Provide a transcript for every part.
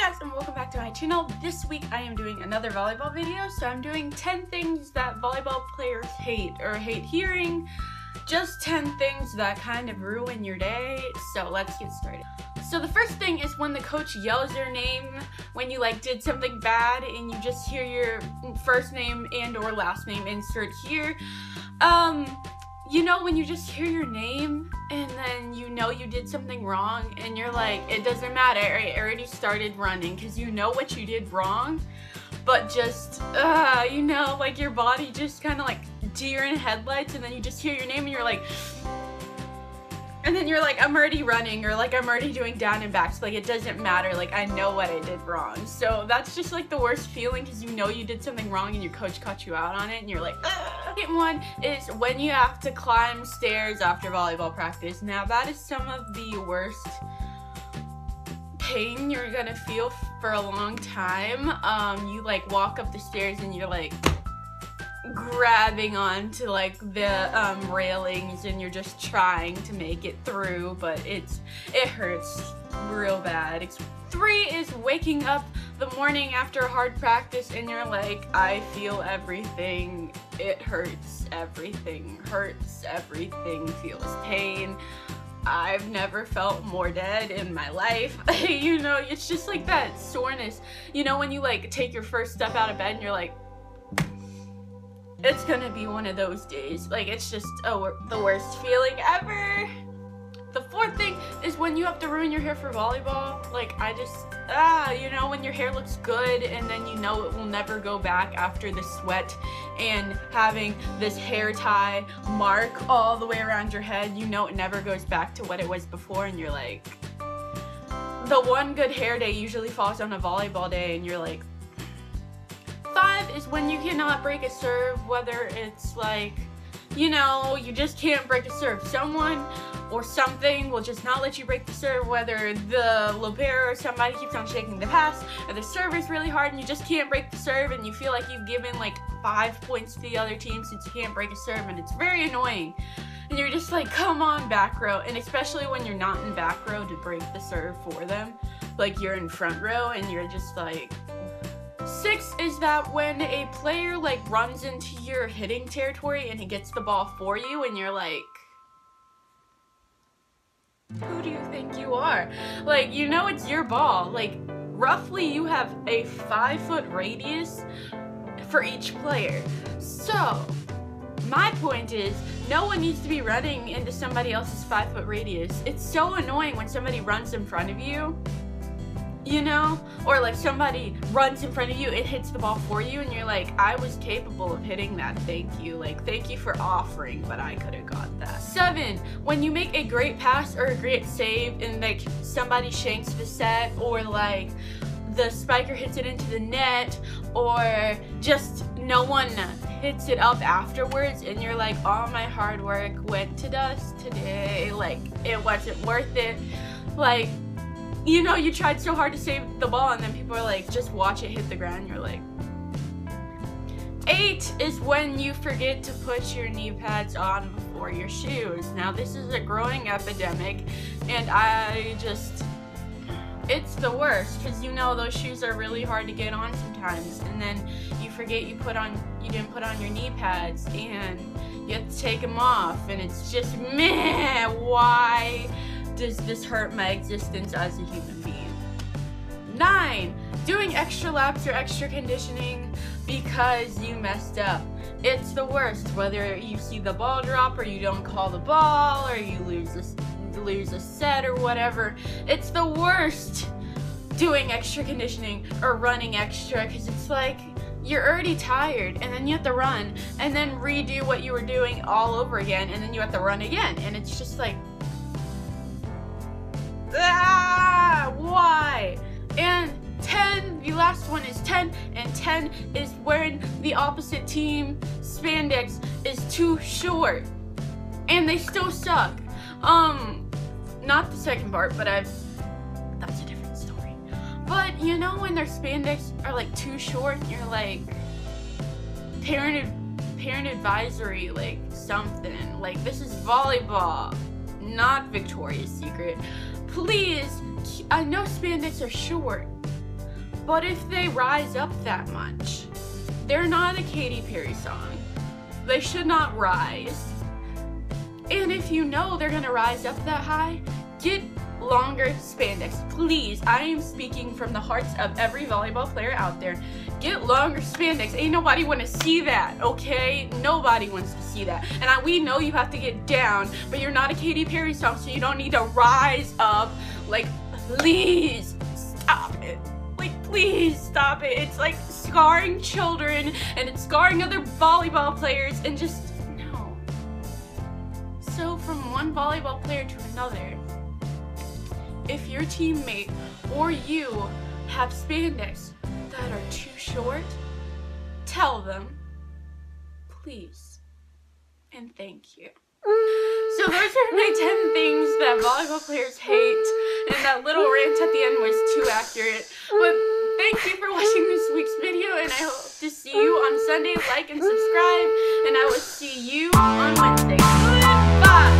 guys, and welcome back to my channel. This week I am doing another volleyball video. So I'm doing 10 things that volleyball players hate or hate hearing. Just 10 things that kind of ruin your day. So let's get started. So the first thing is when the coach yells your name when you did something bad and you just hear your first name and or last name, insert here. You know, when you just hear your name and then you know you did something wrong and you're like, it doesn't matter, I already started running, because you know what you did wrong, but just, you know, like your body just kind of like deer in headlights, and then you just hear your name and you're like, and then you're like, I'm already running, or like I'm already doing down and backs. Like it doesn't matter, like I know what I did wrong. So that's just like the worst feeling, because you know you did something wrong and your coach caught you out on it and you're like, ugh. Second one is when you have to climb stairs after volleyball practice. Now that is some of the worst pain you're gonna feel for a long time. You like walk up the stairs and you're like grabbing onto like the railings and you're just trying to make it through, but it hurts real bad. 3 is waking up the morning after a hard practice and you're like, I feel everything, it hurts, everything hurts, everything feels pain. I've never felt more dead in my life. You know, it's just like that soreness. You know, when you like take your first step out of bed and you're like, it's gonna be one of those days. Like, it's just the worst feeling ever. The 4th thing is when you have to ruin your hair for volleyball. Like, you know, when your hair looks good and then you know it will never go back after the sweat and having this hair tie mark all the way around your head, you know it never goes back to what it was before, and you're like, the one good hair day usually falls on a volleyball day and you're like, 5 is when you cannot break a serve, whether it's like, you know, you just can't break a serve. Someone or something will just not let you break the serve, whether the libero or somebody keeps on shaking the pass, or the serve is really hard and you just can't break the serve, and you feel like you've given like 5 points to the other team since you can't break a serve, and it's very annoying. And you're just like, come on, back row. And especially when you're not in back row to break the serve for them, like you're in front row and you're just like. 6 is that when a player like runs into your hitting territory and he gets the ball for you and you're like, who do you think you are? Like, you know it's your ball. Like, roughly you have a 5-foot radius for each player. So, my point is, no one needs to be running into somebody else's 5-foot radius. It's so annoying when somebody runs in front of you, you know, or like somebody runs in front of you, it hits the ball for you, and you're like, I was capable of hitting that, thank you. Like, thank you for offering, but I could have got that. 7, when you make a great pass or a great save and like somebody shanks the set, or like the spiker hits it into the net, or just no one hits it up afterwards, and you're like, all my hard work went to dust today, like it wasn't worth it. Like, you know, you tried so hard to save the ball and then people are like, just watch it hit the ground. You're like. 8 is when you forget to put your knee pads on before your shoes. Now this is a growing epidemic, and it's the worst, because you know those shoes are really hard to get on sometimes, and then you forget you didn't put on your knee pads and you have to take them off, and it's just, meh, why does this hurt my existence as a human being? 9, doing extra laps or extra conditioning because you messed up. It's the worst, whether you see the ball drop or you don't call the ball or you lose a set or whatever. It's the worst doing extra conditioning or running extra, because it's like you're already tired and then you have to run and then redo what you were doing all over again, and then you have to run again, and it's just like, why? And 10, the last one is 10, and 10 is when the opposite team spandex is too short and they still suck. Not the second part, but that's a different story. But you know when their spandex are like too short, you're like, parent advisory, like something, like this is volleyball, not Victoria's Secret. Please, I know spandex are short, But if they rise up that much, they're not a Katy Perry song. They should not rise. And if you know they're gonna rise up that high, get longer spandex. Please, I am speaking from the hearts of every volleyball player out there. Get longer spandex. Ain't nobody wanna see that, okay? Nobody wants to see that. And we know you have to get down, but you're not a Katy Perry song, so you don't need to rise up. Like, please stop it. Like, please stop it. It's like scarring children and it's scarring other volleyball players and just, no. So from one volleyball player to another, if your teammate or you have spandex that are too short, tell them, please, and thank you. So those are my 10 things that volleyball players hate, and that little rant at the end was too accurate. But thank you for watching this week's video, and I hope to see you on Sunday. Like and subscribe, and I will see you on Wednesday. Goodbye!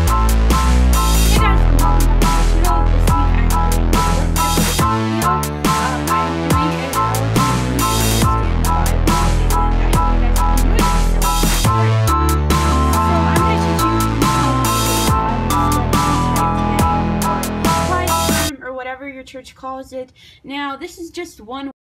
Hey guys, and welcome back to the show. This week I'm doing a video. I'm doing an whatever your church calls it. Now, this is just one